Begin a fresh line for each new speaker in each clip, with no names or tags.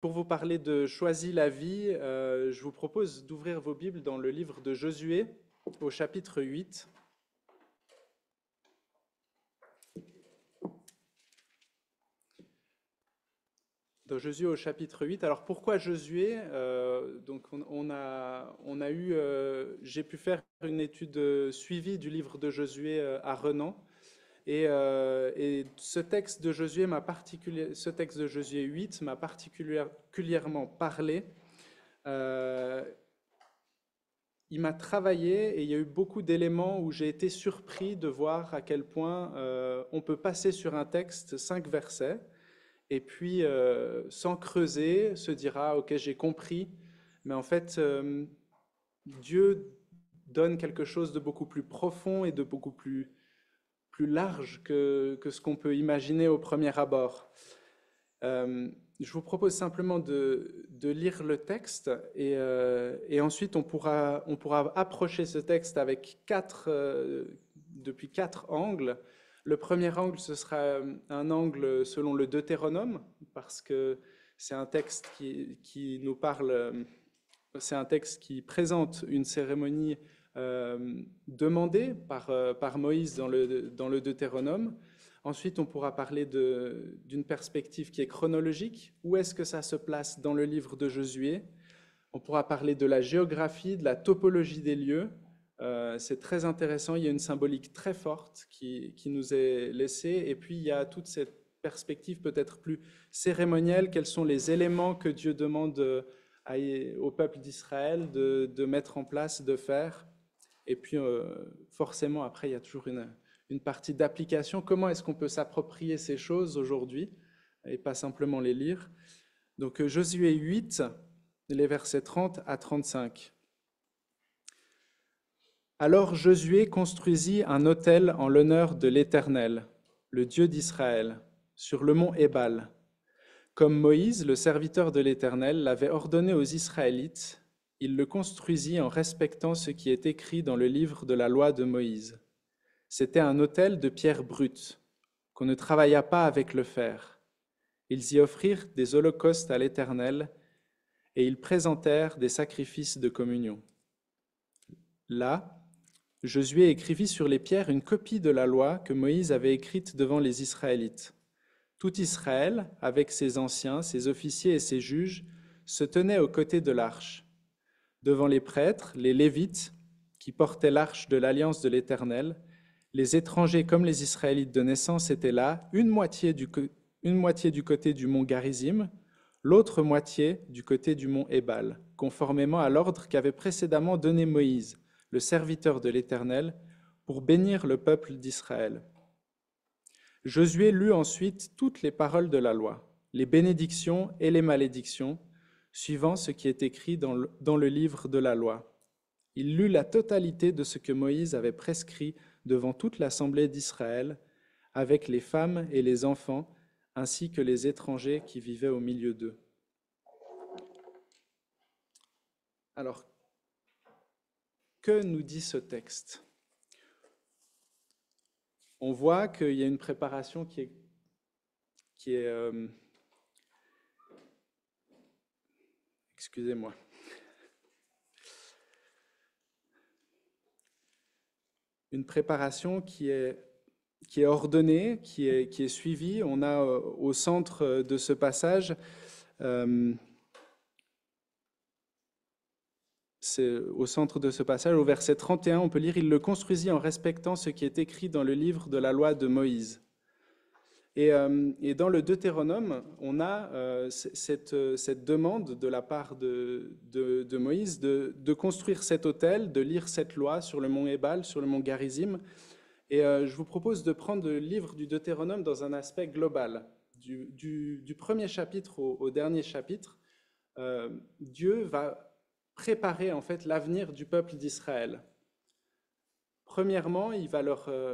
Pour vous parler de Choisis la vie, je vous propose d'ouvrir vos Bibles dans le livre de Josué au chapitre 8. Dans Josué au chapitre 8. Alors pourquoi Josué? J'ai pu faire une étude suivie du livre de Josué à Renan. Et ce texte de Josué 8 m'a particulièrement parlé. Euh, il m'a travaillé et il y a eu beaucoup d'éléments où j'ai été surpris de voir à quel point on peut passer sur un texte 5 versets et puis sans creuser se dire ah ok j'ai compris, mais en fait Dieu donne quelque chose de beaucoup plus profond et de beaucoup plus large que ce qu'on peut imaginer au premier abord. Je vous propose simplement de lire le texte et ensuite on pourra approcher ce texte avec depuis 4 angles. Le premier angle, ce sera un angle selon le Deutéronome, parce que c'est un texte qui nous parle, c'est un texte qui présente une cérémonie demandée par Moïse dans le Deutéronome. Ensuite, on pourra parler d'une perspective qui est chronologique. Où est-ce que ça se place dans le livre de Josué? On pourra parler de la géographie, de la topologie des lieux. C'est très intéressant. Il y a une symbolique très forte qui nous est laissée. Et puis, il y a toute cette perspective peut-être plus cérémonielle. Quels sont les éléments que Dieu demande au peuple d'Israël de mettre en place, de faire? Et puis, forcément, après, il y a toujours une partie d'application. Comment est-ce qu'on peut s'approprier ces choses aujourd'hui et pas simplement les lire? Donc, Josué 8, les versets 30 à 35. Alors Josué construisit un autel en l'honneur de l'Éternel, le Dieu d'Israël, sur le mont Ébal, comme Moïse, le serviteur de l'Éternel, l'avait ordonné aux Israélites. Il le construisit en respectant ce qui est écrit dans le livre de la loi de Moïse. C'était un autel de pierre brute, qu'on ne travailla pas avec le fer. Ils y offrirent des holocaustes à l'Éternel, et ils présentèrent des sacrifices de communion. Là, Josué écrivit sur les pierres une copie de la loi que Moïse avait écrite devant les Israélites. Tout Israël, avec ses anciens, ses officiers et ses juges, se tenait aux côtés de l'arche. Devant les prêtres, les Lévites, qui portaient l'arche de l'alliance de l'Éternel, les étrangers comme les Israélites de naissance étaient là, une moitié du côté du mont Garizim, l'autre moitié du côté du mont Ébal, conformément à l'ordre qu'avait précédemment donné Moïse, le serviteur de l'Éternel, pour bénir le peuple d'Israël. Josué lut ensuite toutes les paroles de la loi, les bénédictions et les malédictions, suivant ce qui est écrit dans le livre de la loi. Il lut la totalité de ce que Moïse avait prescrit devant toute l'assemblée d'Israël, avec les femmes et les enfants, ainsi que les étrangers qui vivaient au milieu d'eux. Alors, que nous dit ce texte? On voit qu'il y a une préparation qui est excusez-moi. Une préparation qui est ordonnée, qui est suivie. On a au centre de ce passage, au verset 31, on peut lire « Il le construisit en respectant ce qui est écrit dans le livre de la loi de Moïse ». Et dans le Deutéronome, on a cette demande de la part de Moïse de construire cet autel, de lire cette loi sur le mont Ébal, sur le mont Garizim. Et je vous propose de prendre le livre du Deutéronome dans un aspect global. Du premier chapitre au dernier chapitre, Dieu va préparer en fait l'avenir du peuple d'Israël. Premièrement, il va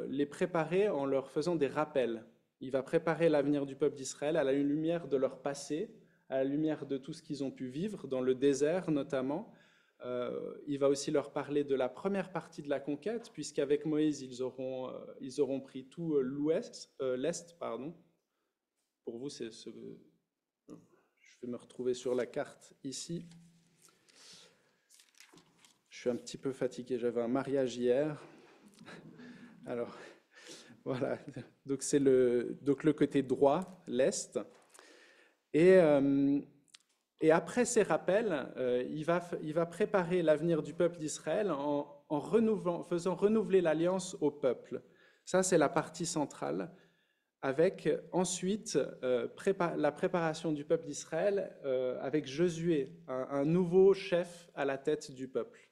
les préparer en leur faisant des rappels. Il va préparer l'avenir du peuple d'Israël à la lumière de leur passé, à la lumière de tout ce qu'ils ont pu vivre, dans le désert notamment. Il va aussi leur parler de la première partie de la conquête, puisqu'avec Moïse, ils auront pris tout l'est. Pour vous, c'est ce... vais me retrouver sur la carte ici. Je suis un petit peu fatigué, j'avais un mariage hier. Alors, voilà, donc c'est le côté droit, l'Est. Et, et après ces rappels, il va préparer l'avenir du peuple d'Israël en faisant renouveler l'alliance au peuple. Ça, c'est la partie centrale, avec ensuite la préparation du peuple d'Israël avec Josué, un nouveau chef à la tête du peuple.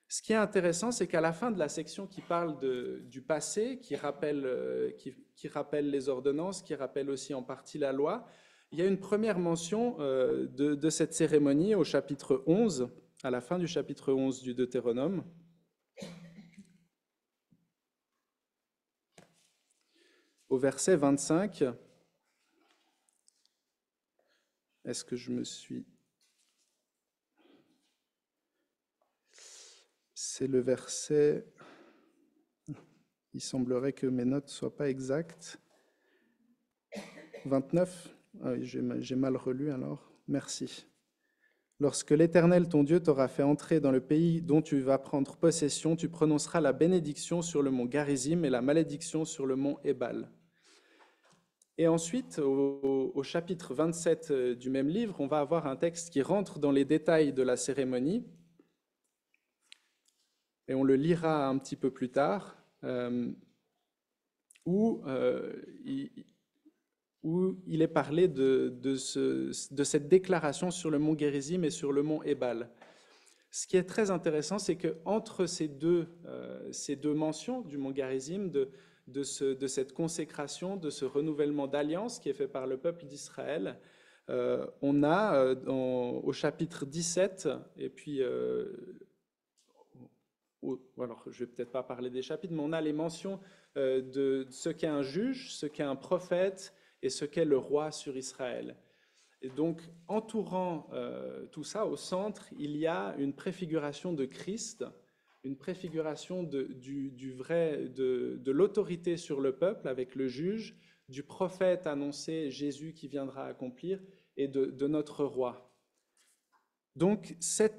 Ce qui est intéressant, c'est qu'à la fin de la section qui parle du passé, qui rappelle les ordonnances, qui rappelle aussi en partie la loi, il y a une première mention de cette cérémonie au chapitre 11, à la fin du chapitre 11 du Deutéronome. Au verset 25, est-ce que je me suis... C'est le verset... Il semblerait que mes notes ne soient pas exactes. 29, ah oui, j'ai mal relu alors, merci. Lorsque l'Éternel, ton Dieu, t'aura fait entrer dans le pays dont tu vas prendre possession, tu prononceras la bénédiction sur le mont Garizim et la malédiction sur le mont Ébal. Et ensuite, au chapitre 27 du même livre, on va avoir un texte qui rentre dans les détails de la cérémonie, et on le lira un petit peu plus tard, où il est parlé de cette déclaration sur le mont Gérizim et sur le mont Ébal. Ce qui est très intéressant, c'est qu'entre ces deux mentions du mont Gérizim, de cette consécration, de ce renouvellement d'alliance qui est fait par le peuple d'Israël, on a au chapitre 17, et puis, alors je ne vais peut-être pas parler des chapitres, mais on a les mentions de ce qu'est un juge, ce qu'est un prophète, et ce qu'est le roi sur Israël. Et donc, entourant tout ça, au centre, il y a une préfiguration de Christ, une préfiguration de l'autorité sur le peuple avec le juge, du prophète annoncé, Jésus qui viendra accomplir, et de notre roi. Donc, cette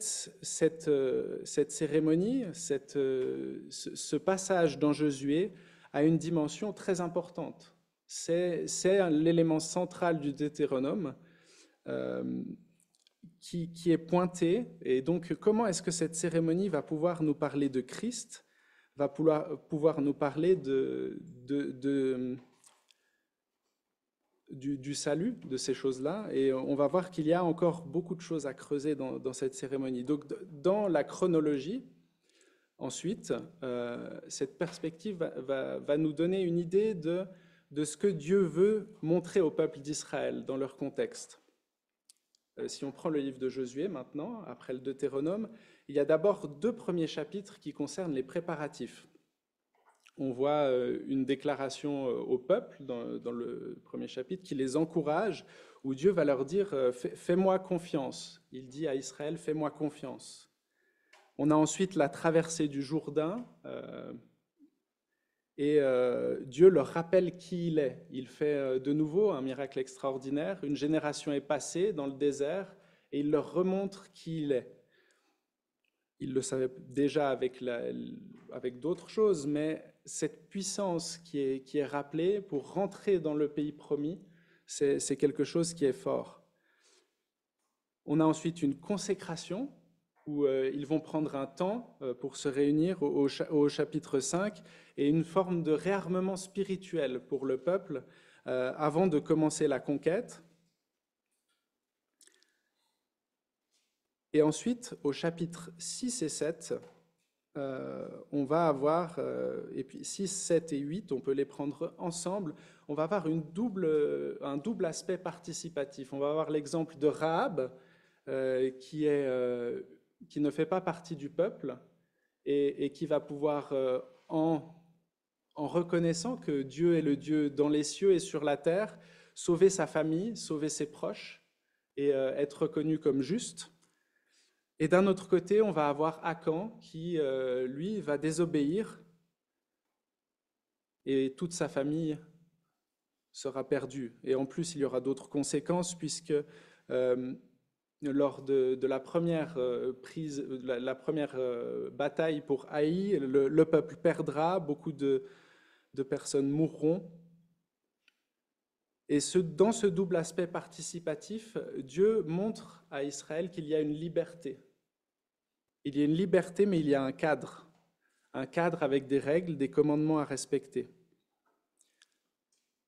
cérémonie, ce passage dans Josué a une dimension très importante. C'est l'élément central du Deutéronome qui est pointé. Et donc, comment est-ce que cette cérémonie va pouvoir nous parler de Christ, va pouvoir nous parler du salut, de ces choses-là. Et on va voir qu'il y a encore beaucoup de choses à creuser dans cette cérémonie. Donc, dans la chronologie, ensuite, cette perspective va nous donner une idée de ce que Dieu veut montrer au peuple d'Israël dans leur contexte. Si on prend le livre de Josué maintenant, après le Deutéronome, il y a d'abord 2 premiers chapitres qui concernent les préparatifs. On voit une déclaration au peuple dans le premier chapitre qui les encourage, où Dieu va leur dire « Fais-moi confiance ». Il dit à Israël « Fais-moi confiance ». On a ensuite la traversée du Jourdain, et Dieu leur rappelle qui il est. Il fait de nouveau un miracle extraordinaire. Une génération est passée dans le désert et il leur remontre qui il est. Ils le savaient déjà avec d'autres choses, mais cette puissance qui est rappelée pour rentrer dans le pays promis, c'est quelque chose qui est fort. On a ensuite une consécration où ils vont prendre un temps pour se réunir au chapitre 5, et une forme de réarmement spirituel pour le peuple avant de commencer la conquête. Et ensuite, au chapitre 6 et 7, on va avoir, et puis 6, 7 et 8, on peut les prendre ensemble, on va avoir un double aspect participatif. On va avoir l'exemple de Rahab, qui ne fait pas partie du peuple, et qui va pouvoir, en reconnaissant que Dieu est le Dieu dans les cieux et sur la terre, sauver sa famille, sauver ses proches, et être reconnu comme juste. Et d'un autre côté, on va avoir Akan qui, lui, va désobéir, et toute sa famille sera perdue. Et en plus, il y aura d'autres conséquences, puisque euh, lors de la première la première bataille pour Haï, le peuple perdra, beaucoup de personnes mourront. Et dans ce double aspect participatif, Dieu montre à Israël qu'il y a une liberté. Il y a une liberté, mais il y a un cadre avec des règles, des commandements à respecter.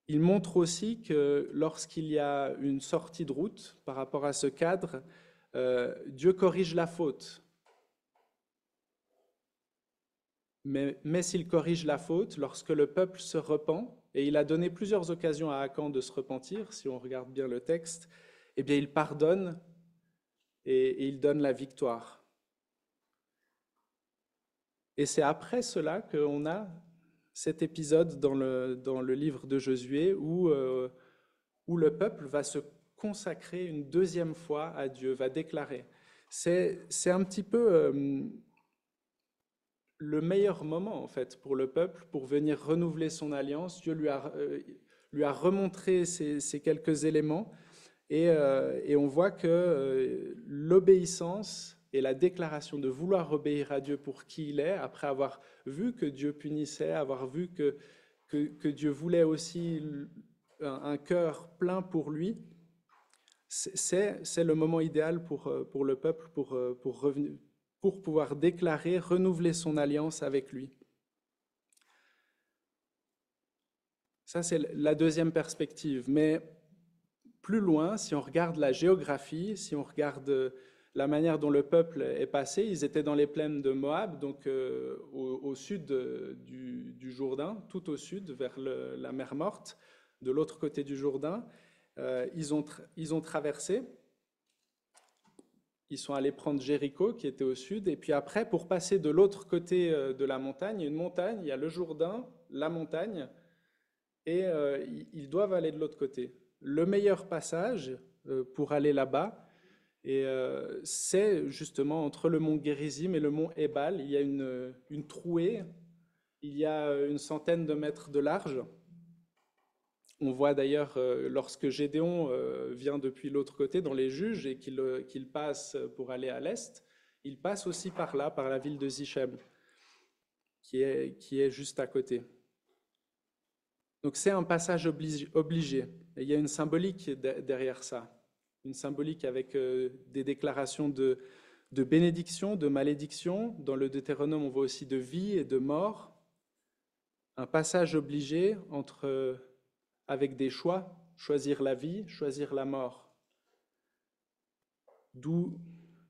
Il montre aussi que lorsqu'il y a une sortie de route par rapport à ce cadre, Dieu corrige la faute. Mais s'il corrige la faute, lorsque le peuple se repent, et il a donné plusieurs occasions à Akan de se repentir, si on regarde bien le texte, eh bien il pardonne et il donne la victoire. Et c'est après cela qu'on a cet épisode dans le livre de Josué où le peuple va se consacrer une deuxième fois à Dieu, va déclarer. C'est un petit peu le meilleur moment en fait pour le peuple pour venir renouveler son alliance. Dieu lui a remontré ces quelques éléments et on voit que l'obéissance et la déclaration de vouloir obéir à Dieu pour qui il est, après avoir vu que Dieu punissait, avoir vu que Dieu voulait aussi un cœur plein pour lui, c'est le moment idéal pour le peuple pour pouvoir déclarer, renouveler son alliance avec lui. Ça, c'est la deuxième perspective. Mais plus loin, si on regarde la géographie, si on regarde la manière dont le peuple est passé, ils étaient dans les plaines de Moab, donc au sud du Jourdain, tout au sud, vers la mer Morte, de l'autre côté du Jourdain. Ils ont traversé. Ils sont allés prendre Jéricho, qui était au sud, et puis après, pour passer de l'autre côté de la montagne, il y a une montagne, il y a le Jourdain, la montagne, et ils doivent aller de l'autre côté. Le meilleur passage pour aller là-bas, c'est justement entre le mont Gérizim et le mont Ébal. Il y a une trouée, il y a une centaine de mètres de large. On voit d'ailleurs lorsque Gédéon vient depuis l'autre côté dans les Juges et qu'il passe pour aller à l'est, il passe aussi par là, par la ville de Sichem, qui est juste à côté. Donc c'est un passage obligé. Et il y a une symbolique derrière ça, une symbolique avec des déclarations de bénédiction, de malédiction. Dans le Deutéronome, on voit aussi de vie et de mort. Un passage obligé avec des choix, choisir la vie, choisir la mort. D'où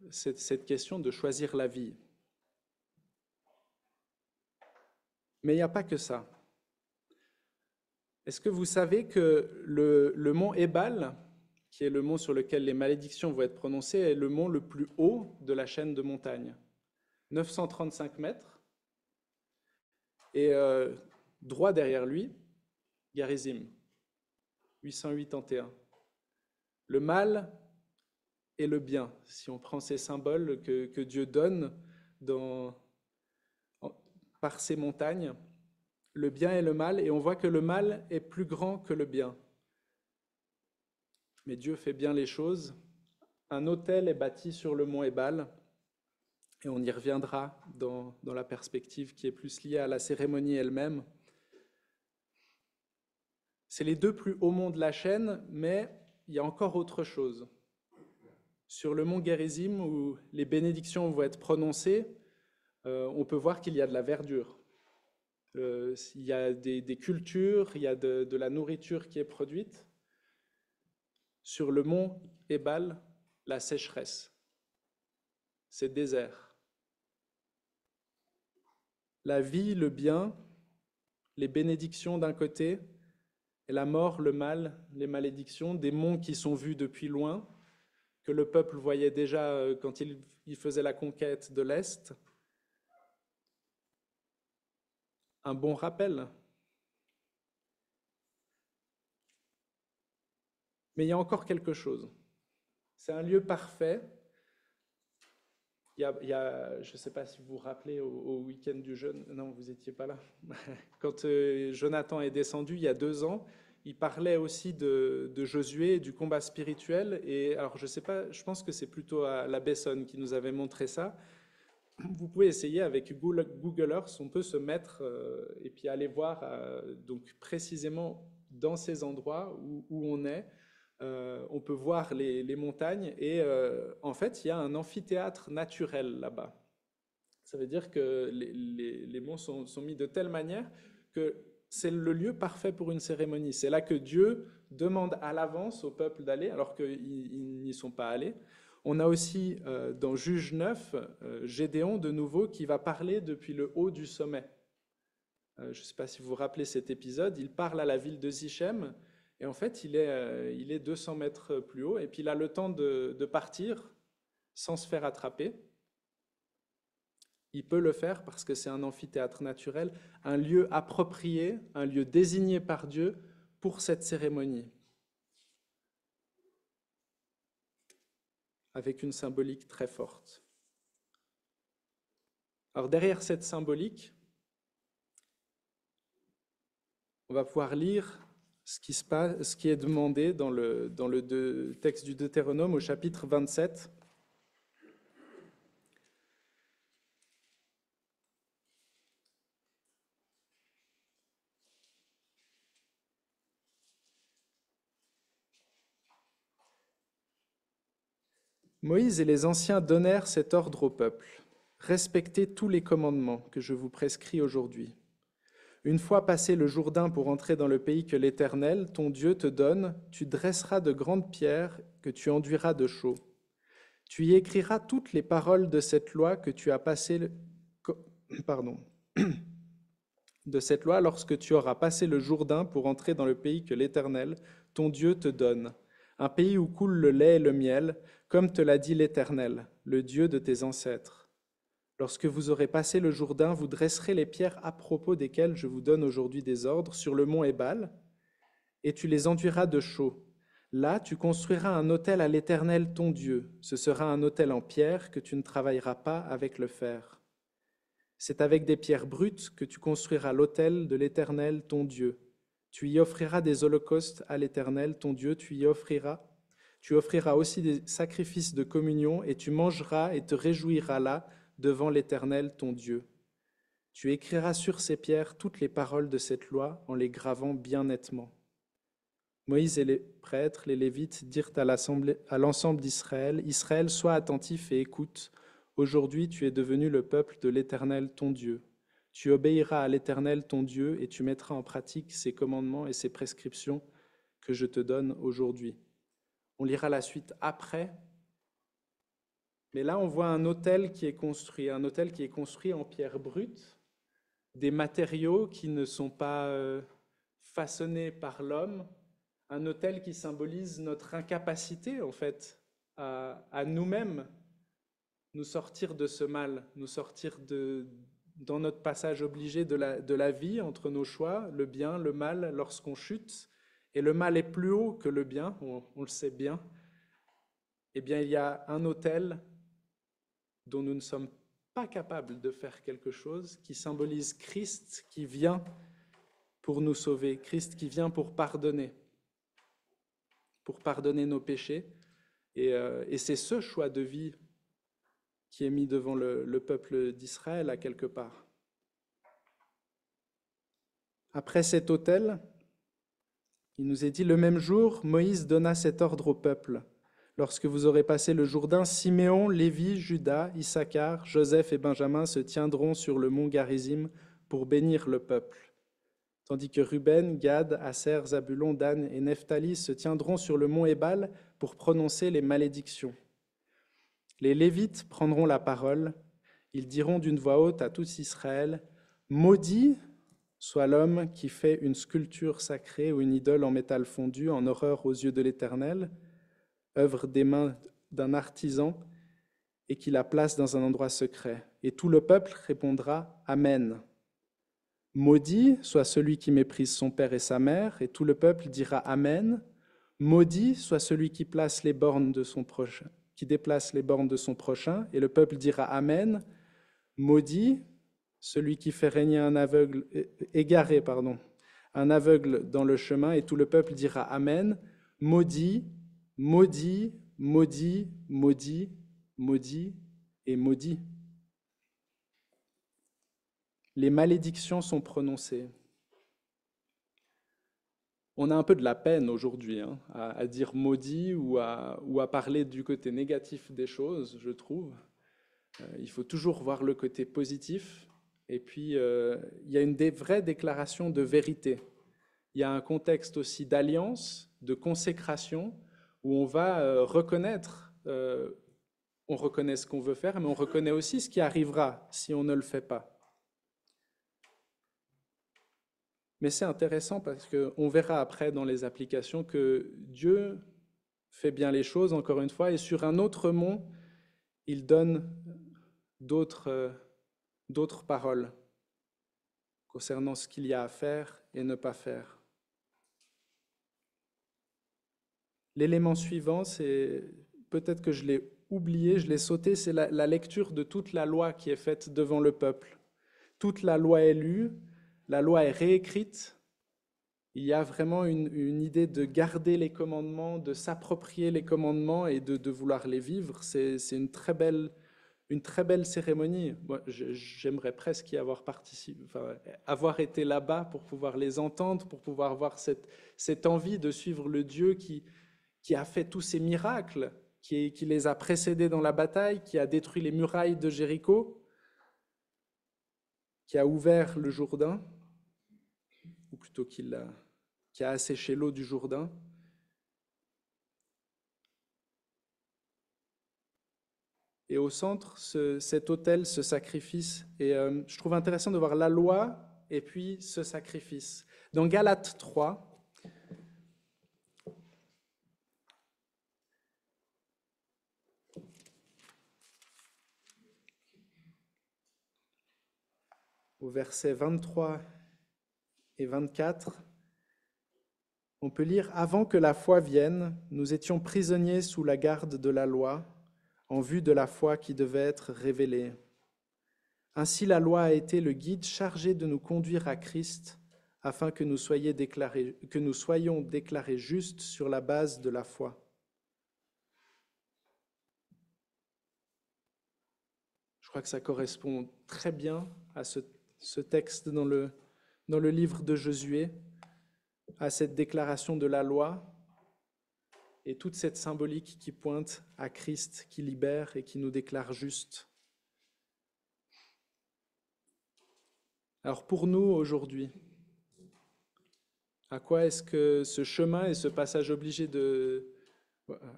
cette question de choisir la vie. Mais il n'y a pas que ça. Est-ce que vous savez que le mont Ébal, qui est le mont sur lequel les malédictions vont être prononcées, est le mont le plus haut de la chaîne de montagnes, 935 mètres, et droit derrière lui, Garizim, 881. Le mal et le bien, si on prend ces symboles que Dieu donne par ces montagnes, le bien et le mal, et on voit que le mal est plus grand que le bien. Mais Dieu fait bien les choses. Un autel est bâti sur le mont Ébal, et on y reviendra dans la perspective qui est plus liée à la cérémonie elle-même. C'est les deux plus hauts monts de la chaîne, mais il y a encore autre chose. Sur le mont Gérizim, où les bénédictions vont être prononcées, on peut voir qu'il y a de la verdure. Il y a des cultures, il y a de la nourriture qui est produite. Sur le mont Ébal, la sécheresse. C'est désert. La vie, le bien, les bénédictions d'un côté, et la mort, le mal, les malédictions, des monts qui sont vus depuis loin, que le peuple voyait déjà quand il faisait la conquête de l'Est. Un bon rappel. Mais il y a encore quelque chose. C'est un lieu parfait. Je ne sais pas si vous vous rappelez au week-end du jeûne, non, vous n'étiez pas là. Quand Jonathan est descendu il y a 2 ans, il parlait aussi de Josué et du combat spirituel. Et alors, je sais pas, je pense que c'est plutôt à la Bessonne qui nous avait montré ça. Vous pouvez essayer avec Google Earth, on peut se mettre et puis aller voir donc précisément dans ces endroits où on est. On peut voir les montagnes et en fait, il y a un amphithéâtre naturel là-bas. Ça veut dire que les monts sont mis de telle manière que c'est le lieu parfait pour une cérémonie. C'est là que Dieu demande à l'avance au peuple d'aller, alors qu'ils n'y sont pas allés. On a aussi dans Juge 9, Gédéon de nouveau qui va parler depuis le haut du sommet. Je ne sais pas si vous vous rappelez cet épisode, il parle à la ville de Sichem, et en fait il est 200 mètres plus haut, et puis il a le temps de partir sans se faire attraper. Il peut le faire parce que c'est un amphithéâtre naturel, un lieu approprié, un lieu désigné par Dieu pour cette cérémonie, avec une symbolique très forte. Alors derrière cette symbolique, on va pouvoir lire ce qui est demandé dans le texte du Deutéronome au chapitre 27. Moïse et les anciens donnèrent cet ordre au peuple. Respectez tous les commandements que je vous prescris aujourd'hui. Une fois passé le Jourdain pour entrer dans le pays que l'Éternel, ton Dieu, te donne, tu dresseras de grandes pierres que tu enduiras de chaux. Tu y écriras toutes les paroles de cette loi que tu as passé, de cette loi lorsque tu auras passé le Jourdain pour entrer dans le pays que l'Éternel, ton Dieu, te donne, un pays où coule le lait et le miel, comme te l'a dit l'Éternel, le Dieu de tes ancêtres. Lorsque vous aurez passé le Jourdain, vous dresserez les pierres à propos desquelles je vous donne aujourd'hui des ordres sur le mont Ébal, et tu les enduiras de chaux. Là, tu construiras un autel à l'Éternel ton Dieu. Ce sera un autel en pierre que tu ne travailleras pas avec le fer. C'est avec des pierres brutes que tu construiras l'autel de l'Éternel ton Dieu. Tu y offriras des holocaustes à l'Éternel ton Dieu, tu offriras aussi des sacrifices de communion, et tu mangeras et te réjouiras là devant l'Éternel ton Dieu. Tu écriras sur ces pierres toutes les paroles de cette loi en les gravant bien nettement. Moïse et les prêtres, les Lévites, dirent à l'ensemble d'Israël, « Israël, sois attentif et écoute. Aujourd'hui, tu es devenu le peuple de l'Éternel ton Dieu. Tu obéiras à l'Éternel ton Dieu et tu mettras en pratique ses commandements et ses prescriptions que je te donne aujourd'hui. » On lira la suite après. Mais là, on voit un autel qui est construit en pierre brute, des matériaux qui ne sont pas façonnés par l'homme, un autel qui symbolise notre incapacité, en fait, à nous-mêmes nous sortir de ce mal, nous sortir dans notre passage obligé de la vie, entre nos choix, le bien, le mal, lorsqu'on chute, et le mal est plus haut que le bien, on le sait bien, eh bien, il y a un autel dont nous ne sommes pas capables de faire quelque chose, qui symbolise Christ qui vient pour nous sauver, Christ qui vient pour pardonner nos péchés. Et c'est ce choix de vie qui est mis devant le peuple d'Israël à quelque part. Après cet autel, il nous est dit, le même jour, Moïse donna cet ordre au peuple. Lorsque vous aurez passé le Jourdain, Siméon, Lévi, Juda, Issachar, Joseph et Benjamin se tiendront sur le mont Garizim pour bénir le peuple, tandis que Ruben, Gad, Aser, Zabulon, Dan et Nephtali se tiendront sur le mont Ébal pour prononcer les malédictions. Les Lévites prendront la parole, ils diront d'une voix haute à tout Israël, « Maudit soit l'homme qui fait une sculpture sacrée ou une idole en métal fondu en horreur aux yeux de l'Éternel, œuvre des mains d'un artisan, et qui la place dans un endroit secret. » Et tout le peuple répondra « Amen. » Maudit soit celui qui méprise son père et sa mère, et tout le peuple dira « Amen. » Maudit soit celui qui déplace les bornes de son prochain, et le peuple dira « Amen. » Maudit celui qui fait régner un aveugle, égaré, un aveugle dans le chemin, et tout le peuple dira Amen. Maudit, maudit, maudit, maudit, maudit et maudit. Les malédictions sont prononcées. On a un peu de la peine aujourd'hui à dire maudit ou à parler du côté négatif des choses, je trouve. Il faut toujours voir le côté positif. Et puis, il y a une vraie déclaration de vérité. Il y a un contexte aussi d'alliance, de consécration, où on va reconnaître, on reconnaît ce qu'on veut faire, mais on reconnaît aussi ce qui arrivera si on ne le fait pas. Mais c'est intéressant parce qu'on verra après dans les applications que Dieu fait bien les choses, encore une fois, et sur un autre mont, il donne d'autres paroles concernant ce qu'il y a à faire et ne pas faire. L'élément suivant, c'est peut-être que je l'ai oublié, je l'ai sauté, c'est la lecture de toute la loi qui est faite devant le peuple. Toute la loi est lue, la loi est réécrite. Il y a vraiment une idée de garder les commandements, de s'approprier les commandements et de vouloir les vivre. C'est une très belle cérémonie. Moi, j'aimerais presque y avoir participé, enfin, avoir été là-bas pour pouvoir les entendre, pour pouvoir voir cette envie de suivre le Dieu qui a fait tous ces miracles, qui les a précédés dans la bataille, qui a détruit les murailles de Jéricho, qui a ouvert le Jourdain, ou plutôt qui a asséché l'eau du Jourdain. Et au centre, cet autel, ce sacrifice. Et je trouve intéressant de voir la loi et puis ce sacrifice. Dans Galates 3, au verset 23 et 24, on peut lire « Avant que la foi vienne, nous étions prisonniers sous la garde de la loi, en vue de la foi qui devait être révélée. Ainsi la loi a été le guide chargé de nous conduire à Christ, afin que nous soyons déclarés justes sur la base de la foi. » Je crois que ça correspond très bien à ce texte dans le livre de Josué, à cette déclaration de la loi et toute cette symbolique qui pointe à Christ, qui libère et qui nous déclare justes. Alors pour nous aujourd'hui, à quoi est-ce que ce chemin et ce passage obligé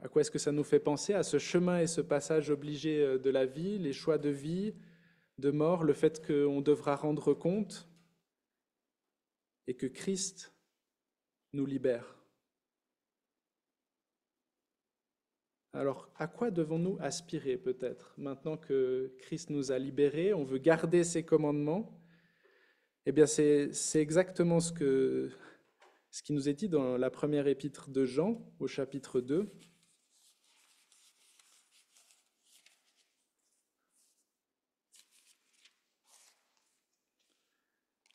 à quoi est-ce que ça nous fait penser à ce chemin et ce passage obligé de la vie, les choix de vie, de mort, le fait qu'on devra rendre compte et que Christ nous libère. Alors, à quoi devons-nous aspirer peut-être? Maintenant que Christ nous a libérés, on veut garder ses commandements. Eh bien, c'est exactement ce qui nous est dit dans la première épître de Jean, au chapitre 2.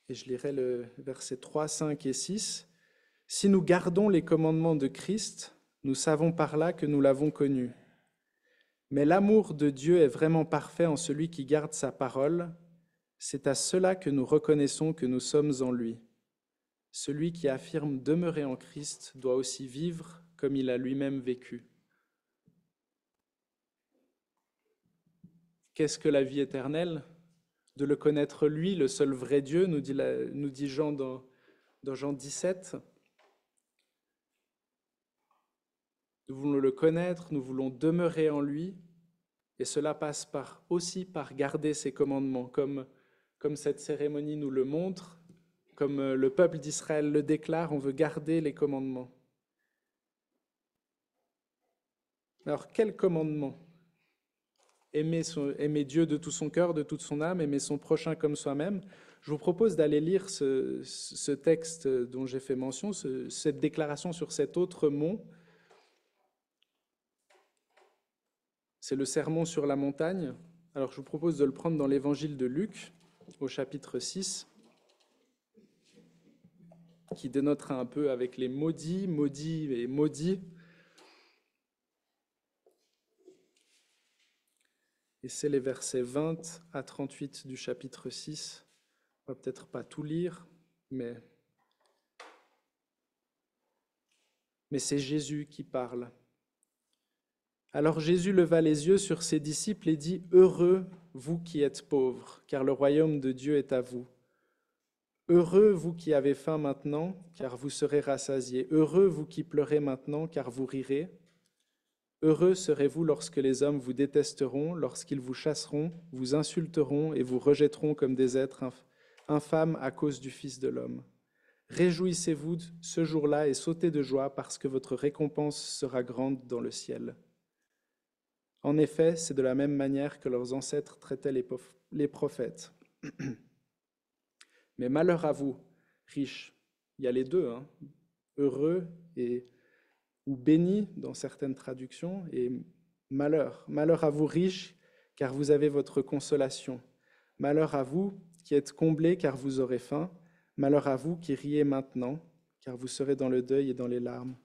Et je lirai le verset 3, 5 et 6. « Si nous gardons les commandements de Christ, nous savons par là que nous l'avons connu. Mais l'amour de Dieu est vraiment parfait en celui qui garde sa parole. C'est à cela que nous reconnaissons que nous sommes en lui. Celui qui affirme demeurer en Christ doit aussi vivre comme il a lui-même vécu. » Qu'est-ce que la vie éternelle? De le connaître lui, le seul vrai Dieu, nous dit Jean dans Jean 17. Nous voulons le connaître, nous voulons demeurer en lui, et cela passe aussi par garder ses commandements, comme cette cérémonie nous le montre, comme le peuple d'Israël le déclare, on veut garder les commandements. Alors, quel commandement? Aimer Dieu de tout son cœur, de toute son âme, aimer son prochain comme soi-même. Je vous propose d'aller lire ce texte dont j'ai fait mention, cette déclaration sur cet autre mont. C'est le sermon sur la montagne. Alors je vous propose de le prendre dans l'évangile de Luc, au chapitre 6. qui dénotera un peu avec les maudits, maudits et maudits. Et c'est les versets 20 à 38 du chapitre 6. On va peut-être pas tout lire, mais c'est Jésus qui parle. Alors Jésus leva les yeux sur ses disciples et dit, « Heureux, vous qui êtes pauvres, car le royaume de Dieu est à vous. Heureux, vous qui avez faim maintenant, car vous serez rassasiés. Heureux, vous qui pleurez maintenant, car vous rirez. Heureux serez-vous lorsque les hommes vous détesteront, lorsqu'ils vous chasseront, vous insulteront et vous rejetteront comme des êtres infâmes à cause du Fils de l'homme. Réjouissez-vous ce jour-là et sautez de joie, parce que votre récompense sera grande dans le ciel. En effet, c'est de la même manière que leurs ancêtres traitaient les prophètes. Mais malheur à vous, riches. Il y a les deux, hein, heureux ou bénis dans certaines traductions, et malheur. Malheur à vous, riches, car vous avez votre consolation. Malheur à vous qui êtes comblés, car vous aurez faim. Malheur à vous qui riez maintenant, car vous serez dans le deuil et dans les larmes.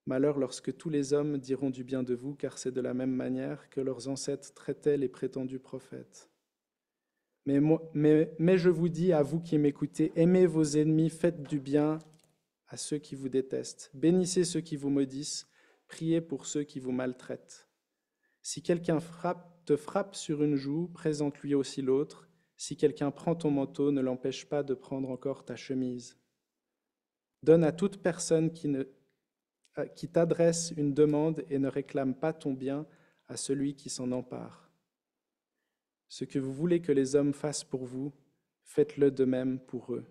Malheur lorsque tous les hommes diront du bien de vous, car c'est de la même manière que leurs ancêtres traitaient les prétendus prophètes. Mais je vous dis, à vous qui m'écoutez, aimez vos ennemis, faites du bien à ceux qui vous détestent, bénissez ceux qui vous maudissent, priez pour ceux qui vous maltraitent. Si quelqu'un te frappe sur une joue, présente-lui aussi l'autre. Si quelqu'un prend ton manteau, ne l'empêche pas de prendre encore ta chemise. Donne à toute personne qui t'adresse une demande et ne réclame pas ton bien à celui qui s'en empare. Ce que vous voulez que les hommes fassent pour vous, faites-le de même pour eux.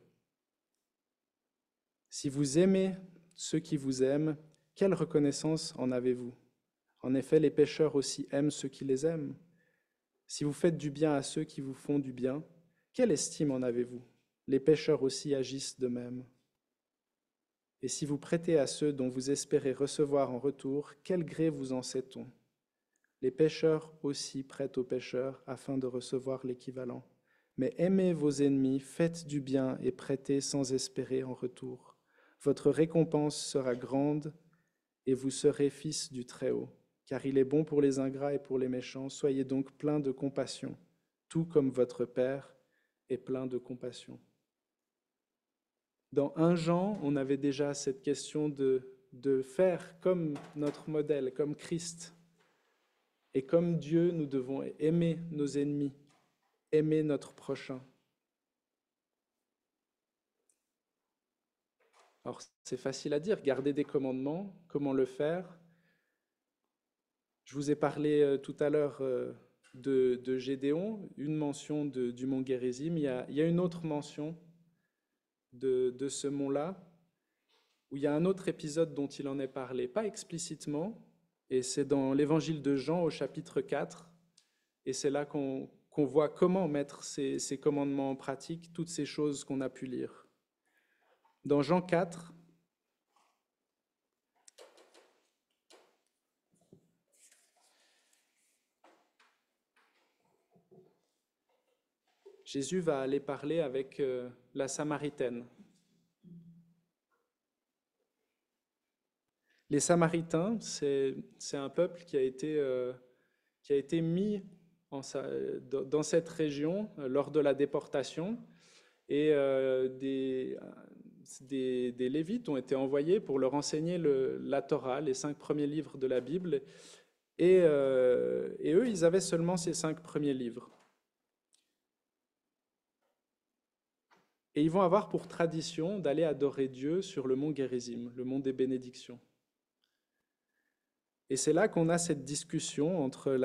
Si vous aimez ceux qui vous aiment, quelle reconnaissance en avez-vous? En effet, les pécheurs aussi aiment ceux qui les aiment. Si vous faites du bien à ceux qui vous font du bien, quelle estime en avez-vous? Les pécheurs aussi agissent de même. Et si vous prêtez à ceux dont vous espérez recevoir en retour, quel gré vous en sait-on? Les pécheurs aussi prêtent aux pécheurs afin de recevoir l'équivalent. Mais aimez vos ennemis, faites du bien et prêtez sans espérer en retour. Votre récompense sera grande et vous serez fils du Très-Haut, car il est bon pour les ingrats et pour les méchants. Soyez donc pleins de compassion, tout comme votre Père est plein de compassion. Dans 1 Jean, on avait déjà cette question de faire comme notre modèle, comme Christ. Et comme Dieu, nous devons aimer nos ennemis, aimer notre prochain. Alors, c'est facile à dire, garder des commandements, comment le faire? Je vous ai parlé tout à l'heure de Gédéon, une mention du mont Gérizim. Il y a une autre mention de ce mont-là, où il y a un autre épisode dont il en est parlé, pas explicitement, et c'est dans l'évangile de Jean au chapitre 4, et c'est là qu'on voit comment mettre ces commandements en pratique, toutes ces choses qu'on a pu lire. Dans Jean 4, Jésus va aller parler avec la Samaritaine. Les Samaritains, c'est un peuple qui a été mis dans cette région lors de la déportation, et des Lévites ont été envoyés pour leur enseigner la Torah, les 5 premiers livres de la Bible, et eux, ils avaient seulement ces 5 premiers livres. Et ils vont avoir pour tradition d'aller adorer Dieu sur le mont Gérizim, le mont des bénédictions. Et c'est là qu'on a cette discussion entre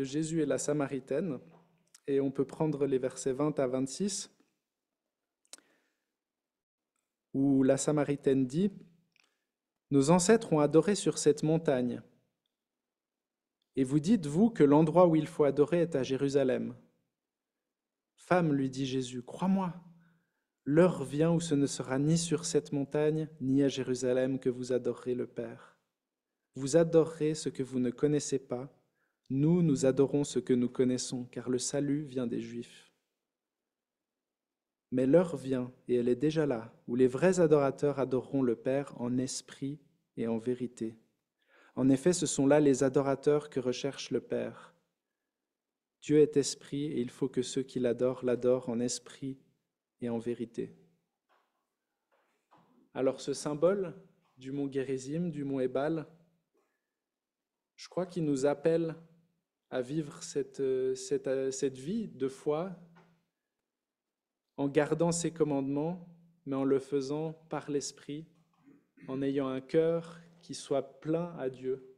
Jésus et la Samaritaine, et on peut prendre les versets 20 à 26, où la Samaritaine dit « Nos ancêtres ont adoré sur cette montagne, et vous dites, vous, que l'endroit où il faut adorer est à Jérusalem. » Femme, lui dit Jésus, crois-moi, l'heure vient où ce ne sera ni sur cette montagne, ni à Jérusalem que vous adorerez le Père. Vous adorerez ce que vous ne connaissez pas, nous adorons ce que nous connaissons, car le salut vient des Juifs. Mais l'heure vient, et elle est déjà là, où les vrais adorateurs adoreront le Père en esprit et en vérité. En effet, ce sont là les adorateurs que recherche le Père. Dieu est esprit, et il faut que ceux qui l'adorent l'adorent en esprit et en vérité. Alors ce symbole du mont Gérizim, du mont Ebal, je crois qu'il nous appelle à vivre cette vie de foi en gardant ses commandements, mais en le faisant par l'Esprit, en ayant un cœur qui soit plein à Dieu.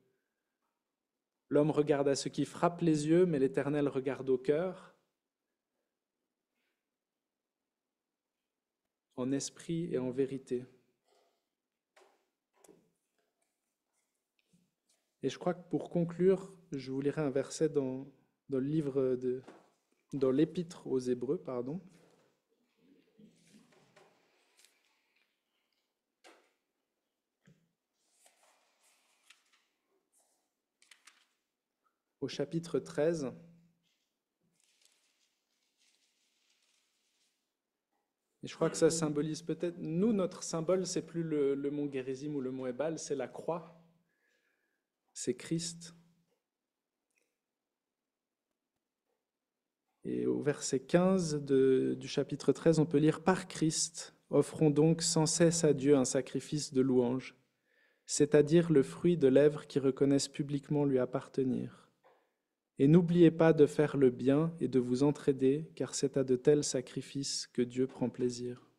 L'homme regarde à ce qui frappe les yeux, mais l'Éternel regarde au cœur, en esprit et en vérité. Et je crois que pour conclure, je vous lirai un verset dans l'Épître aux Hébreux, pardon. Au chapitre 13. Et je crois que ça symbolise peut-être, nous, notre symbole, c'est plus le mont Gérizim ou le mont Ebal, c'est la croix, c'est Christ. Et au verset 15 du chapitre 13, on peut lire « Par Christ, offrons donc sans cesse à Dieu un sacrifice de louange, c'est-à-dire le fruit de lèvres qui reconnaissent publiquement lui appartenir. Et n'oubliez pas de faire le bien et de vous entraider, car c'est à de tels sacrifices que Dieu prend plaisir. »